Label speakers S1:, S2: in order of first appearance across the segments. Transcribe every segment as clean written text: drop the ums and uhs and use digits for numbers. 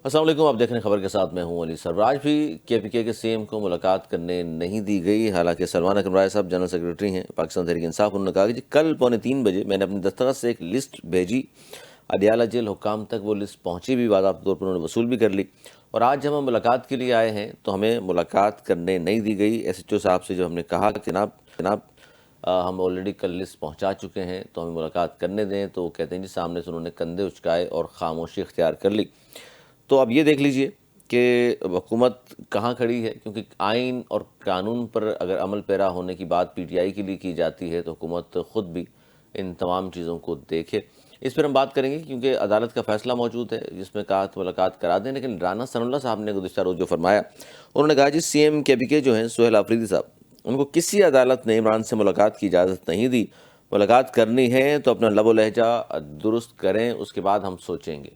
S1: السلام علیکم، آپ دیکھ رہے ہیں خبر کے ساتھ، میں ہوں علی سرور۔ آج بھی کے پی کے سی ایم کو ملاقات کرنے نہیں دی گئی، حالانکہ سلمان اکرم رائے صاحب جنرل سیکرٹری ہیں پاکستان تحریک انصاف۔ انہوں نے کہا کہ کل 2:45 میں نے اپنی دستخط سے ایک لسٹ بھیجی، اڈیالہ جیل حکام تک وہ لسٹ پہنچی بھی، باضابطہ طور پر انہوں نے وصول بھی کر لی، اور آج جب ہم ملاقات کے لیے آئے ہیں تو ہمیں ملاقات کرنے نہیں دی گئی۔ ایس ایچ او صاحب سے جو ہم نے کہا کہ جناب ہم آلریڈی کل لسٹ پہنچا چکے ہیں تو ہمیں ملاقات کرنے دیں، تو وہ کہتے ہیں جی سامنے سے انہوں نے کندھے اچکائے اور خاموشی اختیار کر لی۔ تو اب یہ دیکھ لیجئے کہ حکومت کہاں کھڑی ہے، کیونکہ آئین اور قانون پر اگر عمل پیرا ہونے کی بات پی ٹی آئی کے لیے کی جاتی ہے تو حکومت خود بھی ان تمام چیزوں کو دیکھے۔ اس پر ہم بات کریں گے کیونکہ عدالت کا فیصلہ موجود ہے جس میں کہا ملاقات کرا دیں، لیکن رانا ثناء اللہ صاحب نے گزشتہ روز جو فرمایا، انہوں نے کہا جی سی ایم کے پی کے جو ہیں سہیل آفریدی صاحب، ان کو کسی عدالت نے عمران سے ملاقات کی اجازت نہیں دی۔ ملاقات کرنی ہے تو اپنا لب و لہجہ درست کریں، اس کے بعد ہم سوچیں گے۔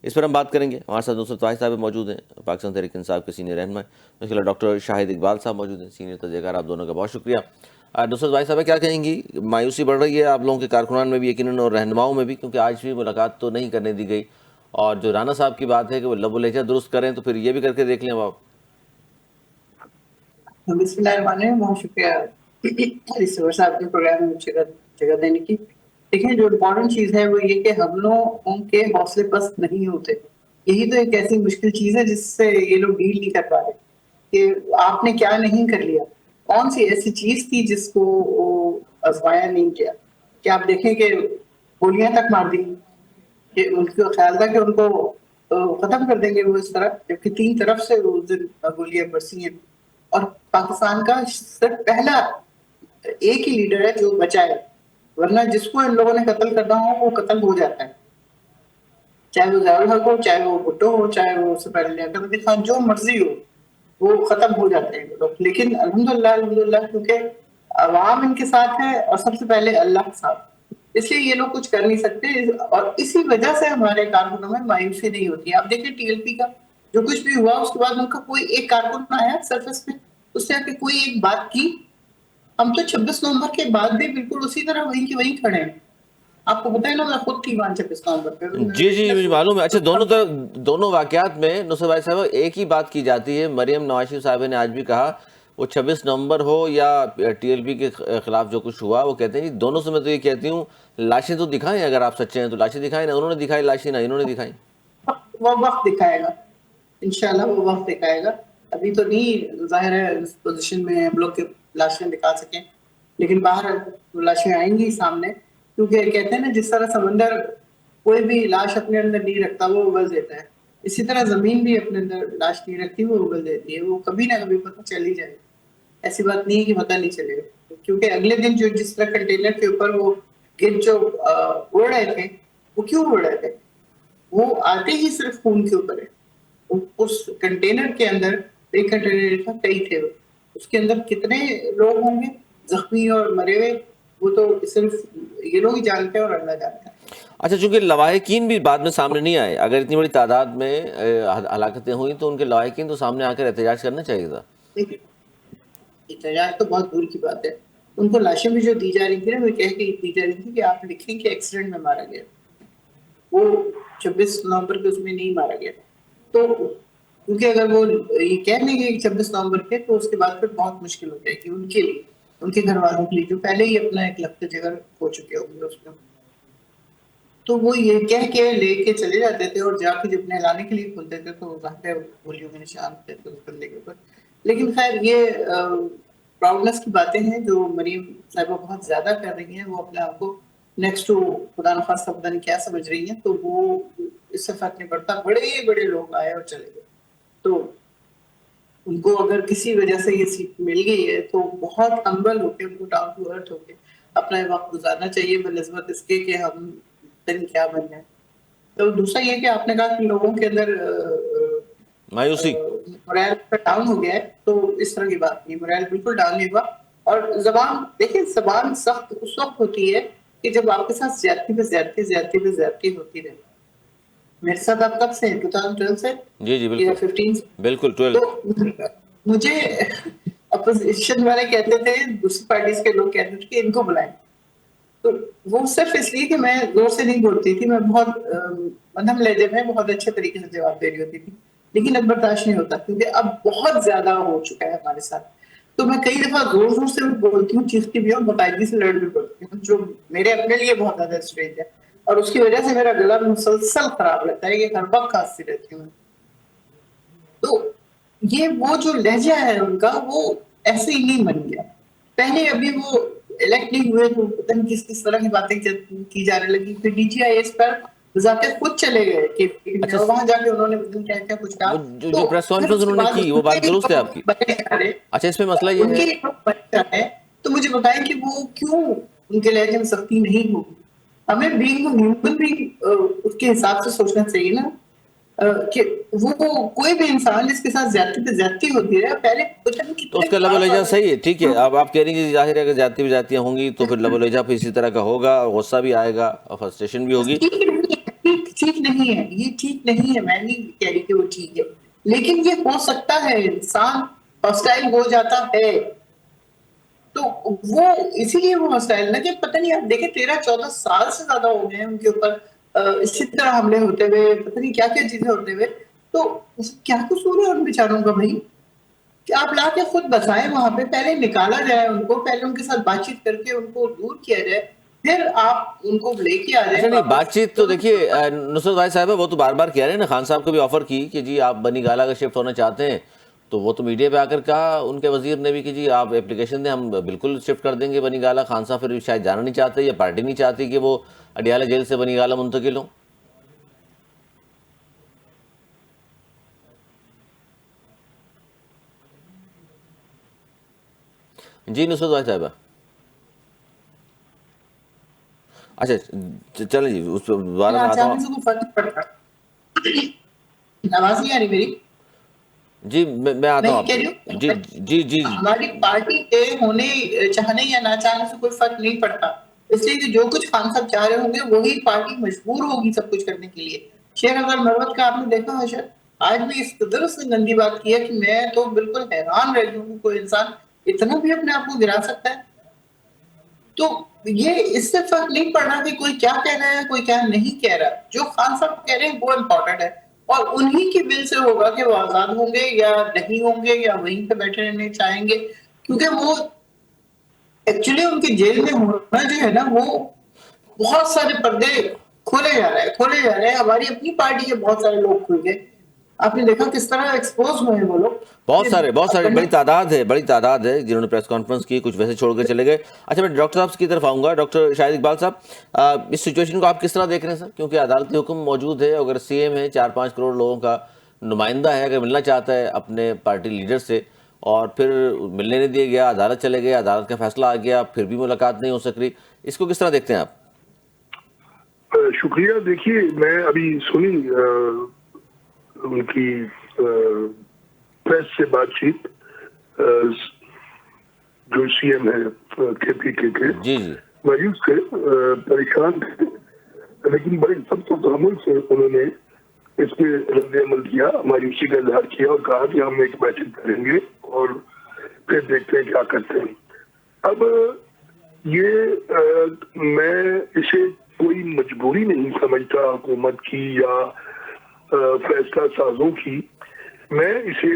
S1: اس پر ہم بات کریں گے۔ ہمارے ساتھ نصرت واحد صاحب موجود ہیں، پاکستان تحریک انصاف کے سینئر رہنما ہیں۔ اس کے علاوہ ڈاکٹر شاہد اقبال صاحب موجود ہیں، سینئر تجزیہ کار۔ آپ دونوں کا بہت شکریہ۔ نصرت واحد صاحب کیا کہیں گی؟ مایوسی بڑھ رہی ہے آپ لوگوں کے کارکنان میں بھی یقیناً اور رہنماؤں میں بھی، کیونکہ آج بھی ملاقات تو نہیں کرنے دی گئی، اور جو رانا صاحب کی بات ہے کہ وہ لب و لہجہ درست کریں، تو پھر یہ بھی کر کے دیکھ لیں اب آپ۔
S2: بسم اللہ الرحمن الرحیم۔ بہت شکریہ علی سرور صاحب کے پروگرام میں جگہ دینے کی۔ دیکھیں، جو امپورٹنٹ چیز ہے وہ یہ کہ ہم لوگوں کے حوصلے پست نہیں ہوتے۔ یہی تو ایک ایسی مشکل چیز ہے جس سے یہ لوگ ڈیل نہیں کر پا رہے کہ آپ نے کیا نہیں کر لیا، کون سی ایسی چیز تھی جس کو آزمایا نہیں کیا۔ کہ آپ دیکھیں کہ گولیاں تک مار دی، کہ ان کو خیال تھا کہ ان کو ختم کر دیں گے وہ اس طرح، جبکہ 3 طرف سے اس دن گولیاں برسی ہیں۔ اور پاکستان کا صرف پہلا ایک ہی لیڈر ہے جو بچا ہے، ورنہ جس کو ان لوگوں نے قتل کرنا ہو وہ قتل ہو جاتا ہے، چاہے وہ ضیاء الحق ہو، چاہے وہ بھٹو ہو، چاہے وہ اس سے پہلے لیاقت علی خان، جو مرضی ہو وہ ختم ہو جاتے ہیں لوگ۔ لیکن الحمدللہ کیونکہ عوام ان کے ساتھ ہے اور سب سے پہلے اللہ کے ساتھ، اس لیے یہ لوگ کچھ کر نہیں سکتے، اور اسی وجہ سے ہمارے کارکنوں میں مایوسی نہیں ہوتی ہے۔ آپ دیکھیں ٹی ایل پی کا جو کچھ بھی ہوا، اس کے بعد ان کا کوئی ایک کارکن آیا سرفس پہ، اس سے آ کے کوئی ایک بات کی؟ ہم تو 26 نومبر کے بعد بھی بالکل اسی طرح وہیں کی وہیں کھڑے ہیں۔ آپ کو پتہ ہے نا، میں خود تھی وہاں 26 نومبر پہ،
S1: جی جی مجھے معلوم ہے۔ اچھا، دونوں واقعات میں نصرت بھائی صاحب ایک ہی بات کی جاتی ہے۔ مریم نواز شریف صاحبہ نے آج بھی کہا، وہ 26 نومبر ہو یا ٹی ایل پی کے خلاف جو کچھ ہوا، وہ کہتے ہیں جی دونوں سے میں تو یہ کہتی ہوں لاشیں تو دکھائیں، اگر آپ سچے ہیں تو لاشیں دکھائیں۔ نہ انہوں نے دکھائی لاشیں، نہ انہوں نے دکھائی۔
S2: وہ وقت دکھائے گا، انشاءاللہ وہ وقت دکھائے گا۔ ابھی تو نہیں ظاہر ہے اس پوزیشن میں ہم لوگ کے لاشیں دکھا سکیں، لیکن باہر وہ لاشیں آئیں گی سامنے، کیونکہ کہتے ہیں نا جس طرح سمندر کوئی بھی لاش اپنے اندر نہیں رکھتا، وہ اگل دیتا ہے، اسی طرح زمین بھی اپنے اندر لاش نہیں رکھتی، وہ اگل دیتی ہے، وہ کبھی نہ کبھی پتہ چل ہی جائے گا۔ ایسی بات نہیں ہے کہ پتہ نہیں چلے گا، کیونکہ اگلے دن جو جس طرح کنٹینر کے اوپر وہ گرد جو اڑ رہے تھے، وہ کیوں اڑ رہے تھے؟ وہ آتے ہی صرف خون کے اوپر ہے۔ اس کنٹینر کے اندر ایک کنٹینر تھا، کئی تھے، اس کے اندر کتنے لوگ ہوں گے زخمی اور مرے ہوئے، وہ تو صرف یہ لوگ ہی جانتے ہیں اور اللہ جانتا ہے۔
S1: اچھا، چونکہ لواحقین بھی بعد میں سامنے نہیں آئے، اگر اتنی بڑی تعداد میں ہلاکتیں ہوئیں تو ان کے لواحقین تو سامنے آ کر احتجاج کرنا چاہیے تھا۔
S2: احتجاج تو بہت دور کی بات ہے، ان کو لاشیں بھی جو دی جا رہی تھی نا، وہ کہہ کے دی جا رہی تھی کہ آپ لکھیں کہ ایکسیڈنٹ میں مارا گیا، وہ 26 نومبر کے اس میں نہیں مارا گیا۔ تو کیونکہ اگر وہ یہ کہہ لیں گے کہ 26 نومبر کے، تو اس کے بعد پھر بہت مشکل ہو جائے گی ان کے لیے، ان کے گھر والوں کے لیے جو پہلے ہی اپنا ایک لخت جگر ہو چکے ہوں گے اس میں۔ تو وہ یہ کہہ کے لے کے چلے جاتے تھے، اور جا کے جب نہلانے کے لیے کھلتے تھے تو ظاہر ہے گولیوں کے نشان ہوتے تھے اس بندے کے اوپر۔ لیکن خیر، یہ پراؤڈنس کی باتیں ہیں جو مریم صاحبہ بہت زیادہ کر رہی ہیں، وہ اپنے آپ کو نیکسٹ ٹو خدا نخواستہ پتہ نہیں کیا سمجھ رہی ہیں، تو وہ اس سے فرق نہیں پڑتا، بڑے بڑے لوگ آئے اور چلے گئے، تو ان کو اگر کسی وجہ سے یہ سیٹ مل گئی ہے تو بہت ہمبل ہو کے، ان کو ڈاؤن ٹو ارتھ ہو کے اپنا وقت گزارنا چاہیے بنسبت اس کے کہ ہم دن کیا بن جائیں۔ تو دوسرا یہ کہ آپ نے کہا کہ لوگوں کے اندر
S1: مایوسی۔
S2: مورائل ڈاؤن ہو گیا ہے، تو اس طرح کی بات نہیں، مورائل بالکل ڈاؤن نہیں ہوا۔ اور زبان دیکھیں، زبان سخت اس وقت ہوتی ہے کہ جب آپ کے ساتھ زیادتی پہ زیادتی زیادتی پہ زیادتی ہوتی رہے۔ میرے ساتھ آپ کب سے ہیں؟ 2012 سے
S1: جی جی
S2: یا
S1: بالکل
S2: 15 سے؟
S1: بالکل 12۔
S2: تو مجھے اپوزیشن والے کہتے تھے، دوسری پارٹیز کے لوگ کہتے تھے کہ ان کو بلائیں، تو وہ صرف اس لیے کہ میں زور سے نہیں بولتی تھی، میں بہت مدھم لہجے میں بہت اچھے طریقے سے جواب دے رہی ہوتی تھی، لیکن اب برداشت نہیں ہوتا کیونکہ اب بہت زیادہ ہو چکا ہے ہمارے ساتھ. تو میں کئی دفعہ زور زور سے بولتی ہوں، چیختی بھی ہوں، باقاعدگی سے لڑ بھی پڑتی ہوں، جو میرے اپنے لیے بہت زیادہ اسٹرینج ہے، اور اس کی وجہ سے میرا گلا مسلسل خراب رہتا ہے، یہ ہر وقت کھانستی رہتی ہوں. تو یہ وہ جو لہجہ ہے ان کا وہ ایسے ہی نہیں بن گیا. پہلے ابھی وہ الیکٹ نہیں ہوئے تو پتہ نہیں کس طرح کی باتیں کی جانے لگی، پھر ڈی جی آئی ایس پر بذاتِ خود چلے گئے کہ
S1: اچھا،
S2: وہاں جا کے انہوں نے کیا کیا کچھ کہا.
S1: وہ
S2: تو
S1: جو پریس
S2: پھر
S1: کانفرنس
S2: اس کے
S1: انہوں نے
S2: بعد
S1: کی وہ
S2: ان کے
S1: بات درست ہے آپ کی.
S2: بڑے ادارے،
S1: اچھا، اس میں مسئلہ یہ
S2: ان
S1: ہے.
S2: کے بچہ ہے تو مجھے بتائیں کہ وہ کیوں ان کے لہجے میں سختی نہیں ہوگی. ہمیں بینگ ہیومن بھی اس کے حساب سے سوچنا چاہیے نا کہ وہ کوئی بھی انسان جس کے ساتھ زیادتی پہ زیادتی ہوتی ہے پہلے پتہ نہیں
S1: تو اس
S2: کتنے
S1: کا لب و لہجہ
S2: بار
S1: صحیح ہے، ٹھیک ہے. اب آپ کہہ رہی ہیں کہ ظاہر ہے کہ زیادتی بھی زیادتیاں ہوں گی تو پھر لب و لہجہ پھر اسی طرح کا ہوگا، اور غصہ بھی آئے گا اور فرسٹریشن بھی ہوگی.
S2: ٹھیک نہیں ہے، یہ ٹھیک نہیں ہے، میں نہیں کہہ رہی کہ وہ ٹھیک ہے، لیکن یہ ہو سکتا ہے، انسان ہاسٹائل ہو جاتا ہے. تو وہ اسی لیے وہ ہاسٹائل نہ کہ پتہ نہیں آپ دیکھیں 13-14 سال سے زیادہ ہو گئے ہیں ان کے اوپر اسی طرح حملے ہوتے ہوئے، پتہ نہیں کیا کیا چیزیں ہوتے ہوئے. تو کیا قصور ہے ان بیچاروں کا بھائی کہ آپ لا کے خود بسائیں وہاں پہ، پہلے نکالا جائے ان کو، پہلے ان کے ساتھ بات چیت کر کے ان کو دور کیا جائے، پھر آپ ان کو لے کے آ جائیں
S1: اچھا نہیں،
S2: واپس.
S1: بات چیت تو دیکھیے نصرت بھائی صاحبہ وہ تو بار بار کہہ رہے ہیں نا، خان صاحب کو بھی آفر کی کہ جی آپ بنی گالہ کا شفٹ ہونا چاہتے ہیں تو وہ تو میڈیا پہ آ کر کہا ان کے وزیر نے بھی کہ جی آپ اپلیکیشن دیں، ہم بالکل شفٹ کر دیں گے بنی گالہ. خان صاحب پھر شاید جانا نہیں چاہتے یا پارٹی نہیں چاہتی کہ وہ اڈیالہ جیل سے بنی گالہ منتقل ہوں. جی نصرت بھائی صاحبہ، اچھا چلیں جی اس پہ دوبارہ میں آتا
S2: آچارن سے
S1: ہوں.
S2: کوئی فرق نہیں پڑتا. آواز نہیں آ رہی میری؟
S1: جی میں آتا ہوں
S2: نہیں
S1: آپ
S2: کہہ
S1: کی.
S2: رہی ہوں
S1: جی جی جی
S2: ہماری پارٹی کے ہونے چاہنے یا نہ چاہنے سے کوئی فرق نہیں پڑتا، اس لیے کہ جو کچھ خان صاحب چاہ رہے ہوں گے وہی پارٹی مجبور ہوگی سب کچھ کرنے کے لیے. شیخ افضل مروت کا آپ نے دیکھا ہے شاید، آج بھی اس قدر اس نے گندی بات کی ہے کہ میں تو بالکل حیران رہ گئی ہوں کہ کوئی انسان اتنا بھی اپنے آپ کو گرا سکتا ہے. تو یہ اس سے فرق نہیں پڑ رہا کہ کوئی کیا کہہ رہا ہے کوئی کیا نہیں کہہ رہا، جو خان صاحب کہہ رہے ہیں وہ امپورٹنٹ ہے، اور انہی کی بل سے ہوگا کہ وہ آزاد ہوں گے یا نہیں ہوں گے یا وہیں پہ بیٹھے رہنے چاہیں گے. کیونکہ وہ ایکچولی ان کے جیل میں ہونا جو ہے نا وہ بہت سارے پردے کھولے جا رہے ہیں. ہماری اپنی پارٹی کے بہت سارے لوگ کھل گئے، آپ نے دیکھا کس طرح ایکسپوز ہوئے ہیں وہ لوگ.
S1: بہت سارے بڑی تعداد ہے جنہوں نے پریس کانفرنس کی، کچھ ویسے چھوڑ کے چلے گئے. اچھا میں ڈاکٹر صاحب کی طرف آؤں گا. ڈاکٹر شاہد اقبال صاحب، اس سچویشن کو آپ کس طرح دیکھ رہے ہیں سر؟ کیونکہ عدالتی حکم موجود ہے، اگر سی ایم ہے 4-5 کروڑ لوگوں کا نمائندہ ہے، اگر ملنا چاہتا ہے اپنے پارٹی لیڈر سے اور پھر ملنے نہیں دیا گیا، عدالت چلے گئے، عدالت کا فیصلہ آ گیا، پھر بھی ملاقات نہیں ہو سک رہی، اس کو کس طرح دیکھتے ہیں آپ؟
S3: شکریہ. دیکھیے میں ابھی سنی ان کی پریس سے بات چیت، جو سی ایم ہے کے پی کے
S1: جی جی
S3: مایوس تھے، پریشان تھے، لیکن بڑے سب و تحمل سے انہوں نے اس پہ رد عمل کیا، مایوسی کا اظہار کیا اور کہا کہ ہم ایک بیٹھک کریں گے اور پھر دیکھتے ہیں کیا کرتے ہیں. اب یہ میں اسے کوئی مجبوری نہیں سمجھتا حکومت کی یا فیصلہ سازوں کی، میں اسے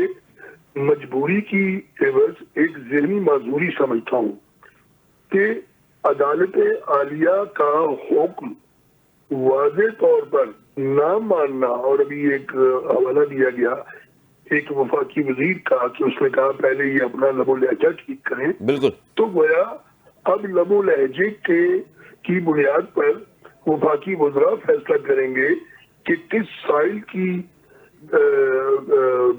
S3: مجبوری کی عوض ایک ذہنی معذوری سمجھتا ہوں کہ عدالت عالیہ کا حکم واضح طور پر نہ ماننا. اور ابھی ایک حوالہ دیا گیا ایک وفاقی وزیر کا کہ اس نے کہا پہلے یہ اپنا لب و لہجہ ٹھیک کریں،
S1: بالکل.
S3: تو گویا اب لب و لہجے کی بنیاد پر وفاقی وزراء فیصلہ کریں گے کہ کس سائل کی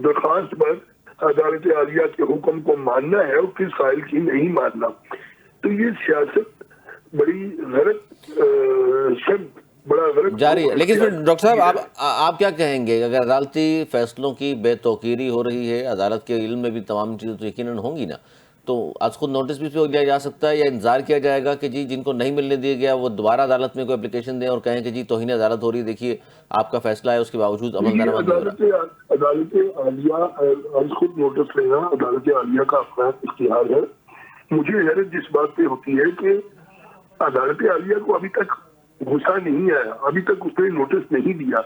S3: درخواست پر عدالت عالیہ کے حکم کو ماننا ہے اور کس سائل کی نہیں ماننا. تو یہ سیاست بڑی غلط
S1: جاری ہے. لیکن پھر ڈاکٹر صاحب آپ کیا کہیں گے اگر عدالتی فیصلوں کی بے توقیری ہو رہی ہے، عدالت کے علم میں بھی تمام چیزیں تو یقیناً ہوں گی نا، تو از خود نوٹس بھی لیا جا سکتا ہے یا انتظار کیا جائے گا کہ جی جن کو نہیں ملنے دیا گیا وہ دوبارہ عدالت میں کوئی اپلیکیشن دیں اور کہیں کہ جی توہین عدالت ہو رہی ہے، دیکھیے آپ کا فیصلہ ہے، اس کے باوجود عمل درآمد نہیں ہو رہا.
S3: عدالت عالیہ از خود نوٹس لینا عدالت عالیہ کا اپنا اختیار ہے. مجھے حیرت جس بات پہ ہوتی ہے کہ عدالت عالیہ کو ابھی تک غصہ نہیں آیا, ابھی تک اس نے نوٹس نہیں دیا.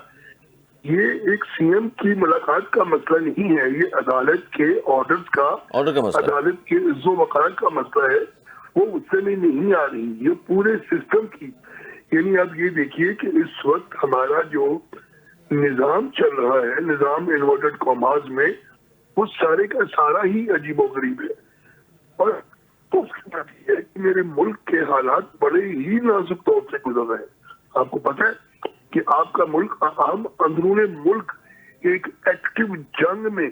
S3: یہ ایک سی ایم کی ملاقات کا مسئلہ نہیں ہے, یہ عدالت کے آرڈرز کا,
S1: آرڈر کا مسئلہ.
S3: عدالت کے عزت و وقار کا مسئلہ ہے. وہ غصے میں نہیں آ رہی, یہ پورے سسٹم کی. یعنی آپ یہ دیکھیے کہ اس وقت ہمارا جو نظام چل رہا ہے, نظام انورٹڈ کاماز میں, وہ سارے کا سارا ہی عجیب و غریب ہے. اور اس کی بات یہ ہے کہ میرے ملک کے حالات بڑے ہی نازک دور سے گزر رہے ہیں. آپ کو پتہ ہے کہ آپ کا ملک, ہم اندرون ملک ایک ایکٹیو جنگ میں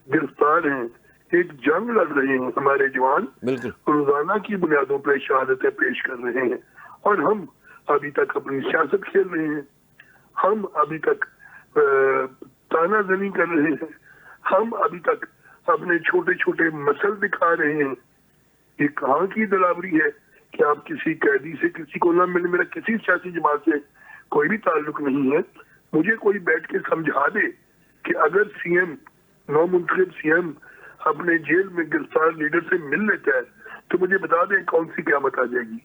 S3: گرفتار ہیں, ایک جنگ لڑ رہے ہیں. ہمارے جوان
S1: بالکل
S3: روزانہ کی بنیادوں پر شہادتیں پیش کر رہے ہیں, اور ہم ابھی تک اپنی سیاست کھیل رہے ہیں. ہم ابھی تک تانا زنی کر رہے ہیں. ہم ابھی تک اپنے چھوٹے چھوٹے مسل دکھا رہے ہیں. یہ کہاں کی دلاوری ہے کہ آپ کسی قیدی سے کسی کو نہ ملے. میرا کسی سیاسی جماعت سے کوئی بھی تعلق نہیں ہے. مجھے کوئی بیٹھ کے سمجھا دے کہ اگر سی ایم, نو منتخب سی ایم اپنے جیل میں گرفتار لیڈر سے مل لیتا ہے تو مجھے بتا دیں کون سی قیامت آ جائے گی.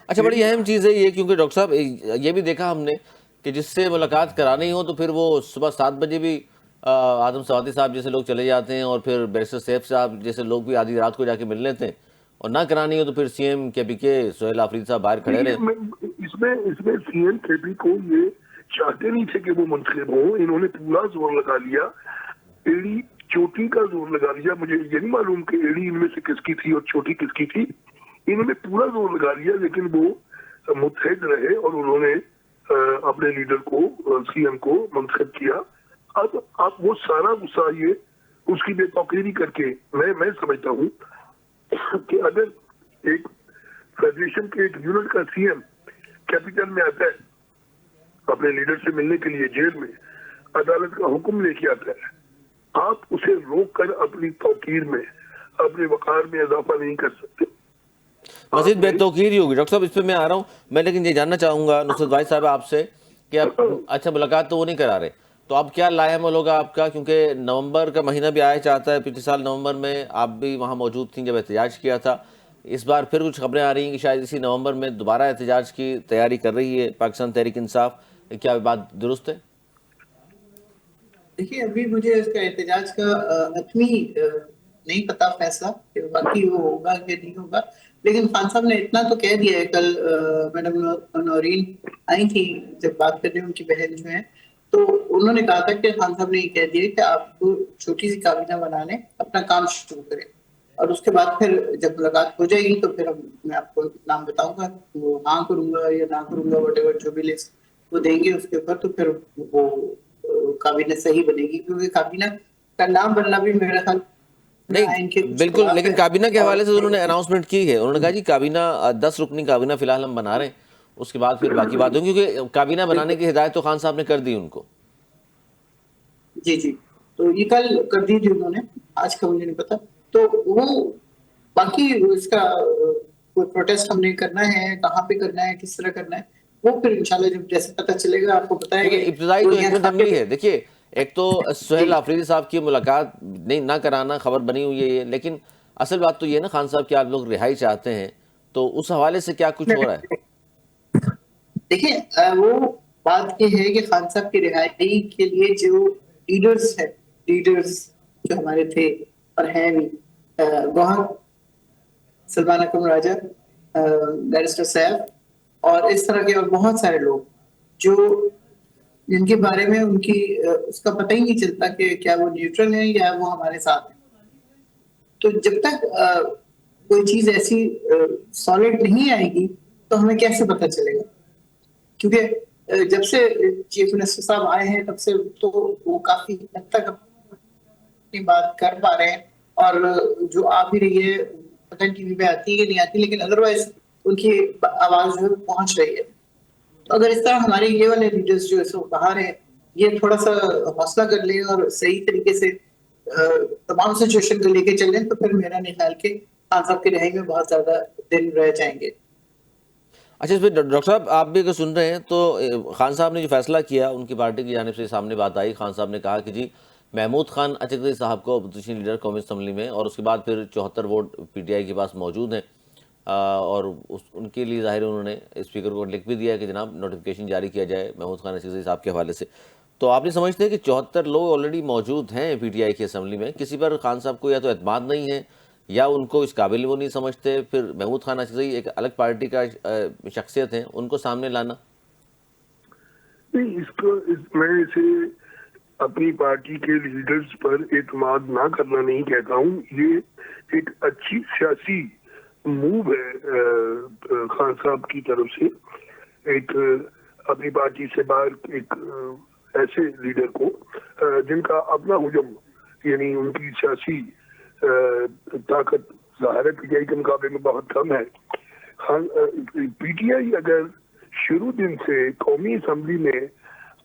S1: اچھا, بڑی اہم چیز ہے یہ, کیونکہ ڈاکٹر صاحب یہ بھی دیکھا ہم نے کہ جس سے ملاقات کرانی ہو تو پھر وہ صبح 7 بجے بھی آدم سواتی صاحب جیسے لوگ چلے جاتے ہیں, اور پھر بیرسٹر سیف صاحب جیسے لوگ بھی آدھی رات کو جا کے مل لیتے ہیں, اور نہ کرانی ہو تو پھر سی ایم کے پی کے سہیل آفریدی صاحب باہر کھڑے رہے.
S3: اس میں سی ایم کے پی کو یہ چاہتے نہیں تھے کہ وہ منتخب ہوں. انہوں نے پورا زور لگا لیا, ایڑی چوٹی کا زور لگا لیا. مجھے یہ نہیں معلوم کہ ایڑی ان میں سے کس کی تھی اور چوٹی کس کی تھی. انہوں نے پورا زور لگا لیا, لیکن وہ متحد رہے اور انہوں نے اپنے لیڈر کو, سی ایم کو منتخب کیا. اب آپ وہ سارا غصہ یہ اس کی بے توقیری کر کے, میں سمجھتا ہوں کہ اگر ایک فیڈریشن کے ایک یونٹ کا سی ایم کیپٹل میں آتا ہے اپنے لیڈر سے ملنے کے لیے جیل میں, عدالت کا حکم لے کے آتا ہے, آپ اسے روک کر اپنی توقیر میں, اپنے وقار میں اضافہ نہیں کر سکتے.
S1: مزید بے توقیر ہی ہوگی. ڈاکٹر صاحب اس پہ میں آ رہا ہوں, میں لیکن یہ جاننا چاہوں گا نصرت بھائی صاحب آپ سے کہ اب اچھا ملاقات تو وہ نہیں کرا رہے, تو اب کیا لاہ عمل ہوگا آپ کا, کیونکہ نومبر کا مہینہ بھی آیا چاہتا ہے. پچھلے سال نومبر میں آپ بھی وہاں موجود تھیں جب احتجاج کیا تھا. اس بار پھر کچھ خبریں آ رہی ہیں کہ شاید اسی نومبر میں دوبارہ احتجاج کی تیاری کر رہی ہے پاکستان تحریک انصاف. کیا بات درست ہے؟
S2: دیکھیے, ابھی مجھے اس کا احتجاج کا حتمی نہیں پتا فیصلہ کہ باقی وہ ہوگا کہ نہیں ہوگا, لیکن خان صاحب نے اتنا تو کہہ دیا ہے. کل میڈم نورین آئی تھی جب بات کرنے, ان کی بہن جو ہیں, تو انہوں نے کہا تھا کہ خان صاحب نے یہ کہہ دیا کہ آپ کو چھوٹی سی کابینہ بنا لیں, اپنا کام شروع کریں, اور اس کے بعد پھر جب ملاقات ہو جائے گی تو پھر میں آپ کو نام بتاؤں گا, وہ ہاں کروں گا یا نہ کروں گا, وٹ ایور جو بھی لسٹ وہ دیں گے اس کے اوپر, تو پھر وہ کابینہ صحیح بنے گی. کیونکہ کابینہ کا نام بننا بھی میرا خیال
S1: نہیں بالکل, لیکن کابینہ کے حوالے سے انہوں نے اناؤنسمنٹ کی ہے. انہوں نے کہا جی کابینہ 10 رکنی کابینہ فی الحال ہم بنا رہے ہیں, اس کے بعد پھر باقی بات ہوگی, کیونکہ کابینہ بنانے کی ہدایت تو خان صاحب نے کر دی ان کو.
S2: جی, تو یہ کل کر دی تھی انہوں نے, آج کا مجھے نہیں پتا. تو وہ باقی اس کا کوئی پروٹیسٹ ہم نے کرنا ہے, کہاں پہ کرنا ہے, کس طرح کرنا ہے, وہ پھر انشاءاللہ جب جیسے پتہ چلے گا آپ کو پتا ہے کہ
S1: ابتدائی تو حکمت عملی ہے. دیکھیے, ایک تو سہیل آفریدی صاحب کی ملاقات نہیں نہ کرانا خبر بنی ہوئی ہے یہ, لیکن اصل بات تو یہ ہے نا خان صاحب کہ آپ لوگ رہائی چاہتے ہیں, تو اس حوالے سے کیا کچھ ہو رہا ہے؟
S2: دیکھیں, وہ بات یہ ہے کہ خان صاحب کی رہائی کے لیے جو لیڈرز جو ہمارے تھے اور ہیں بھی, گوہر سلمان اکرم راجہ, بیرسٹر سیف, اور اس طرح کے اور بہت سارے لوگ جو جن کے بارے میں ان کی اس کا پتہ ہی نہیں چلتا کہ کیا وہ نیوٹرل ہیں یا وہ ہمارے ساتھ ہیں. تو جب تک کوئی چیز ایسی سالڈ نہیں آئے گی تو ہمیں کیسے پتہ چلے گا؟ کیونکہ جب سے چیف منسٹر صاحب آئے ہیں تب سے تو وہ کافی حد تک اپنی بات کر پا رہے ہیں, اور جو آ بھی رہی ہے پتہ ٹی وی پہ آتی ہے کہ نہیں آتی, لیکن ادروائز ان کی آواز جو پہنچ رہی ہے. تو اگر اس طرح ہمارے یہ والے لیڈرز جو اس وقت باہر ہیں یہ تھوڑا سا حوصلہ کر لیں اور صحیح طریقے سے تمام سچویشن کو لے کے چلیں, تو پھر میرا نہیں خیال کہ خان صاحب کی رہائی میں بہت زیادہ دن رہ جائیں گے.
S1: اچھا, اس پہ ڈاکٹر صاحب آپ بھی اگر سن رہے ہیں تو خان صاحب نے جو فیصلہ کیا, ان کی پارٹی کی جانب سے سامنے بات آئی. خان صاحب نے کہا کہ جی محمود خان اچکزئی صاحب کو اپوزیشن لیڈر قومی اسمبلی میں, اور اس کے بعد پھر 74 ووٹ پی ٹی آئی کے پاس موجود ہیں, اور ان کے لیے ظاہر انہوں نے اسپیکر کو لکھ بھی دیا کہ جناب نوٹیفیکیشن جاری کیا جائے محمود خان عزیزی صاحب کے حوالے سے. تو آپ نہیں سمجھتے کہ 74 لوگ آلریڈی موجود ہیں پی ٹی آئی کی اسمبلی میں, کسی پر خان صاحب کو یا تو اعتماد نہیں ہے یا ان کو اس قابل وہ نہیں سمجھتے, پھر محمود خان عزیزی ایک الگ پارٹی کا شخصیت ہیں, ان کو سامنے لانا؟
S3: نہیں, میں اسے اپنی پارٹی کے لیڈرز پر اعتماد نہ کرنا نہیں کہتا ہوں. یہ ایک اچھی سیاسی موو ہے خان صاحب کی طرف سے, ایک اپنی پارٹی سے باہر ایک ایسے لیڈر کو جن کا اپنا حجم یعنی ان کی سیاسی طاقت ظاہر ہے پی ٹی آئی کے مقابلے میں بہت کم ہے. پی ٹی آئی اگر شروع دن سے قومی اسمبلی میں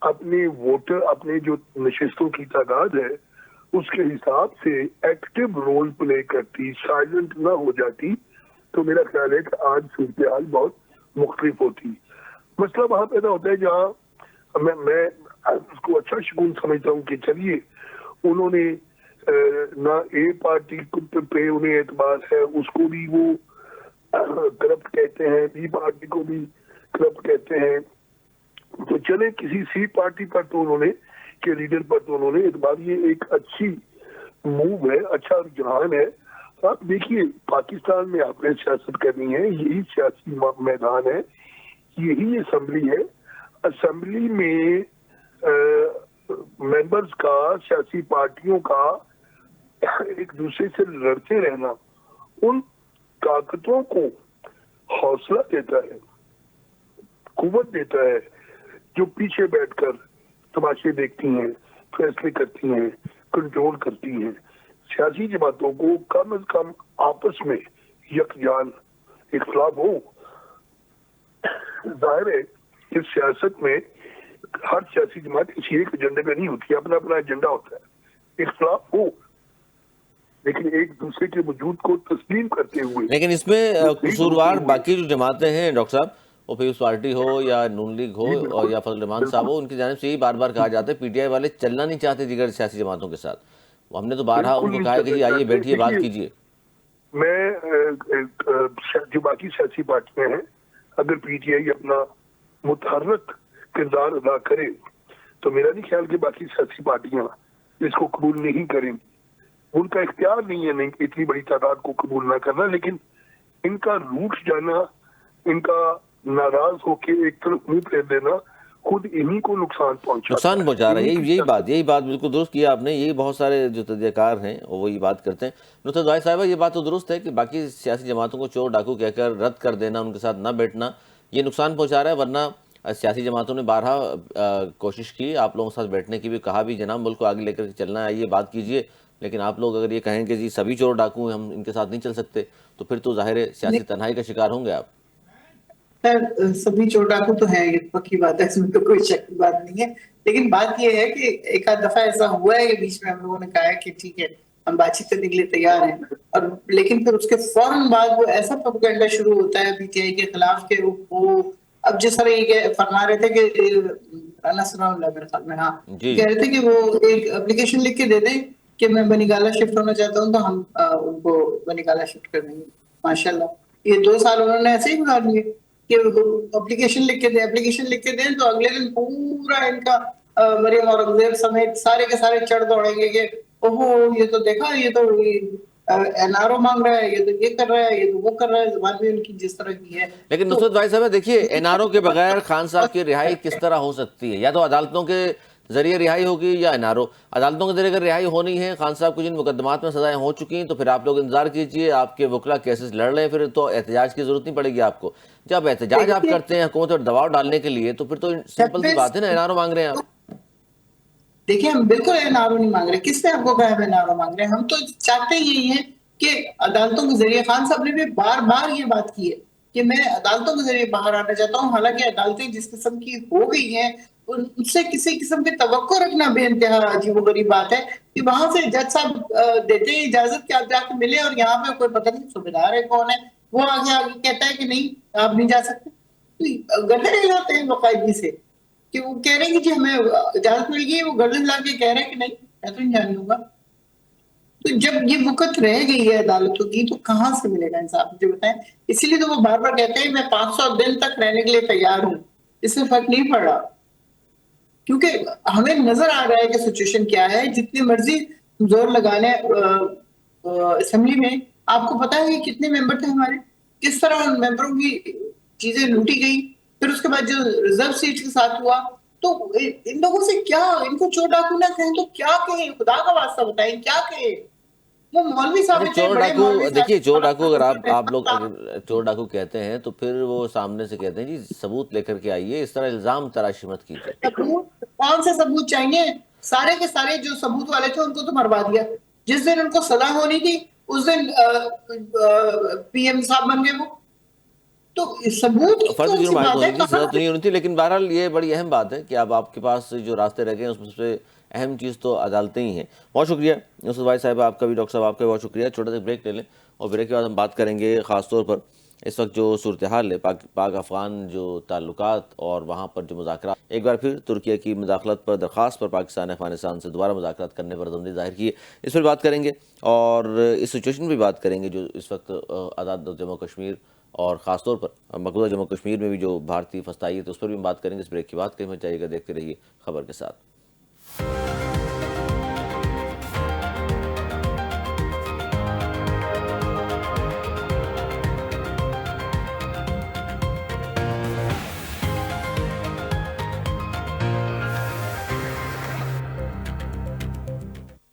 S3: اپنے ووٹر اپنے جو نشستوں کی تعداد ہے اس کے حساب سے ایکٹیو رول پلے کرتی, سائلنٹ نہ ہو جاتی, تو میرا خیال ہے کہ آج صورتحال بہت مختلف ہوتی. مسئلہ وہاں پیدا ہوتا ہے جہاں میں اس کو اچھا شگون سمجھتا ہوں کہ چلیے انہوں نے نہ اے پارٹی پہ انہیں اعتبار ہے, اس کو بھی وہ کرپٹ کہتے ہیں, بی پارٹی کو بھی کرپٹ کہتے ہیں, تو چلے کسی سی پارٹی پر تو انہوں نے کے لیڈر پر تو انہوں نے اعتبار. یہ ایک اچھی موو ہے, اچھا رجحان ہے. آپ دیکھیے پاکستان میں آپ نے سیاست کرنی ہے, یہی سیاسی میدان ہے, یہی اسمبلی ہے. اسمبلی میں ممبرز کا سیاسی پارٹیوں کا ایک دوسرے سے لڑتے رہنا ان طاقتوں کو حوصلہ دیتا ہے, قوت دیتا ہے, جو پیچھے بیٹھ کر تماشے دیکھتی ہیں, فیصلے کرتی ہیں, کنٹرول کرتی ہیں. سیاسی جماعتوں کو کم از کم آپس میں یکجان اختلاف ہو. ظاہر ہے کہ سیاست میں ہر سیاسی جماعت کسی ایک ایجنڈے پہ نہیں ہوتی, اپنا اپنا ایجنڈا ہوتا ہے. اختلاف ہو لیکن ایک دوسرے کے وجود کو تسلیم کرتے ہوئے.
S1: لیکن اس میں قصوروار باقی جو جماعتیں ہیں ڈاکٹر صاحب, وہ پیپلز پارٹی ہو یا نون لیگ ہو اور یا فضل الرحمان صاحب ہو, ان کی جانب سے یہی بار بار کہا جاتا ہے پی ی آئی والے چلنا نہیں چاہتے دیگر سیاسی جماعتوں کے ساتھ. ہم نے تو بارہا ان کو کہا ہے کہ جی آئیے بیٹھیے بات کیجیے.
S3: میں جو باقی سیاسی پارٹیاں ہیں اگر پی ٹی آئی اپنا متحرک کردار ادا کرے تو میرا نہیں خیال کہ باقی سیاسی پارٹیاں اس کو قبول نہیں کریں. ان کا اختیار نہیں ہے نہیں اتنی بڑی تعداد کو قبول نہ کرنا, لیکن ان کا روٹ جانا, ان کا ناراض ہو کے ایک طرف منہ پھیر دینا خود انہی کو نقصان پہنچا
S1: رہا ہے. یہی بات بالکل درست کیا آپ نے. یہی بہت سارے جو تجزیہ کار ہیں وہ یہ بات کرتے ہیں. نصرت دعائے صاحبہ, یہ بات تو درست ہے کہ باقی سیاسی جماعتوں کو چور ڈاکو کہہ کر رد کر دینا, ان کے ساتھ نہ بیٹھنا, یہ نقصان پہنچا رہا ہے. ورنہ سیاسی جماعتوں نے بارہا کوشش کی آپ لوگوں کے ساتھ بیٹھنے کی, بھی کہا بھی جناب ملک کو آگے لے کر چلنا ہے, آئیے بات کیجیے. لیکن آپ لوگ اگر یہ کہیں کہ جی سبھی چور ڈاکو ہیں ہم ان کے ساتھ نہیں چل سکتے, تو پھر تو ظاہر ہے سیاسی تنہائی کا شکار ہوں گے آپ.
S2: سبھی چور ڈاکو تو ہیں, یہ پکی بات ہے, اس میں تو کوئی شک کی بات نہیں ہے. لیکن بات یہ ہے کہ ایک آدھ دفعہ ایسا ہوا ہے کہ بیچ میں ہم لوگوں نے کہا ہے کہ ٹھیک ہے ہم بات چیت کرنے کے لیے تیار ہیں, اور لیکن پھر اس کے فوراً بعد وہ ایسا پروپیگنڈا شروع ہوتا ہے پی ٹی آئی کے خلاف کہ وہ اب جس طرح یہ فرما رہے تھے کہ رانا ثناء اللہ میرے خیال میں, ہاں کہہ رہے تھے کہ وہ ایک اپلیکیشن لکھ کے دے دیں کہ میں بنی گالا شفٹ ہونا چاہتا ہوں, تو ہم ان کو بنی گالا شفٹ کر دیں گے. ماشاء اللہ یہ 2 سال انہوں نے ایسے ہی گزار دیے کہ اپلیکیشن لکھ کے دیں تو اگلے دن پورا ان کا مریم اورنگزیب سمیت سارے کے سارے چڑھ دوڑیں گے کہ اوہو یہ تو دیکھا, یہ تو این آر او مانگ رہا ہے, یہ تو یہ کر رہا ہے, یہ تو وہ کر رہا ہے. زبان بھی ان کی جس طرح کی ہے.
S1: لیکن نصرت بھائی صاحب دیکھیے, این آر او کے بغیر خان صاحب کی رہائی کس طرح ہو سکتی ہے؟ یا تو عدالتوں کے ذریعے رہائی ہوگی یا این آر او. عدالتوں کے ذریعے اگر رہائی ہونی ہے, خان صاحب کو جن مقدمات میں سزائیں ہو چکی ہیں, تو پھر آپ لوگ انتظار کیجئے, آپ کے وکلا کیسز لڑ لیں, پھر تو احتجاج کی ضرورت نہیں پڑے گی آپ کو. جب احتجاج آپ کرتے ہیں حکومت پر دباؤ ڈالنے کے لیے, تو پھر تو سمپل سی بات ہے نا, این آر او مانگ رہے ہیں آپ.
S2: دیکھیں ہم بالکل این آر او نہیں مانگ رہے. کس نے آپ کو کہا ہے این آر او مانگ رہے ہیں؟ ہم تو چاہتے ہی ہیں کہ عدالتوں کے ذریعے, خان صاحب نے بھی بار بار یہ بات کی ہے کہ میں عدالتوں کے ذریعے باہر آنا چاہتا ہوں. حالانکہ عدالتیں جس قسم کی ہو گئی ہیں ان سے کسی قسم کی توقع رکھنا بے انتہا عجیب و غریب بات ہے کہ وہاں سے جج صاحب دیتے ہیں اجازت کہ آپ جا کے ملے, اور یہاں پہ کوئی پتہ نہیں صوبیدار ہے کون ہے, وہ آگے کہتا ہے کہ نہیں آپ نہیں جا سکتے. گدھے رہ جاتے ہیں باقاعدگی سے کہ وہ کہہ رہے ہیں کہ جی ہمیں اجازت مل گئی, وہ گردن لا کے کہہ رہے ہیں کہ نہیں میں تو نہیں جانے ہوں گا. تو جب یہ وقت رہ گئی ہے عدالتوں کی تو کہاں سے ملے گا انصاف؟ مجھے بتائیں. اسی لیے تو وہ بار بار کہتے ہیں میں 500 دن تک رہنے کے لیے تیار ہوں. اس سے فرق نہیں پڑ رہا کیونکہ ہمیں نظر آ رہا ہے کہ سچویشن کیا ہے. جتنی مرضی زور لگا لیں اسمبلی میں، آپ کو پتا ہے یہ کتنے ممبر تھے ہمارے، کس طرح ان ممبروں کی چیزیں لوٹی گئی. پھر اس کے بعد جو ریزرو سیٹ کے ساتھ ہوا، تو ان لوگوں سے کیا، ان کو چور ڈاکو نہ کہیں تو کیا کہیں؟ خدا کا واسطہ بتائیں کیا کہیں؟ وہ مولوی
S1: اچھا
S2: صاحب اتنے
S1: چور
S2: بڑے
S1: ڈاکو،
S2: مولوی
S1: دیکھیے چور ڈاکو اگر
S2: صاحب
S1: آپ لوگ اگر چور ڈاکو کہتے ہیں تو پھر وہ سامنے سے کہتے ہیں جی ثبوت لے کر کے آئیے، اس طرح الزام تراشی مت کیجیے.
S2: ثبوت کون سے ثبوت چاہیے؟ سارے کے سارے جو ثبوت والے تھے ان کو تو مروا دیا. جس دن ان کو سزا ہونی تھی اس دن پی ایم صاحب بن گئے وہ. تو ثبوت کی
S1: فرض
S2: کون سی
S1: جرم عائد
S2: بات ہے؟
S1: ہونی تھی، سزا تو نہیں ہونی تھی، لیکن بہرحال یہ بڑی اہم بات ہے کہ اب آپ کے پاس جو راستے رہ گئے ہیں اس میں سب سے اہم چیز تو عدالتیں ہی ہیں. بہت شکریہ نصرت بھائی صاحب آپ کا بھی، ڈاکٹر صاحب آپ کا بھی بہت شکریہ. چھوٹا سا بریک لے لیں اور بریک کے بعد ہم بات کریں گے خاص طور پر اس وقت جو صورتحال ہے پاک افغان جو تعلقات اور وہاں پر جو مذاکرات، ایک بار پھر ترکیہ کی مداخلت پر درخواست پر پاکستان نے افغانستان سے دوبارہ مذاکرات کرنے پر رضامندی ظاہر کی ہے، اس پر بات کریں گے. اور اس سچویشن پہ بات کریں گے جو اس وقت آزاد جموں کشمیر اور خاص طور پر مقبوضہ جموں کشمیر میں بھی جو بھارتی فسطائیت ہے اس پر بھی ہم بات کریں گے. اس بریک کی بات کہیں مت جائیے گا، دیکھتے رہیے خبر کے ساتھ.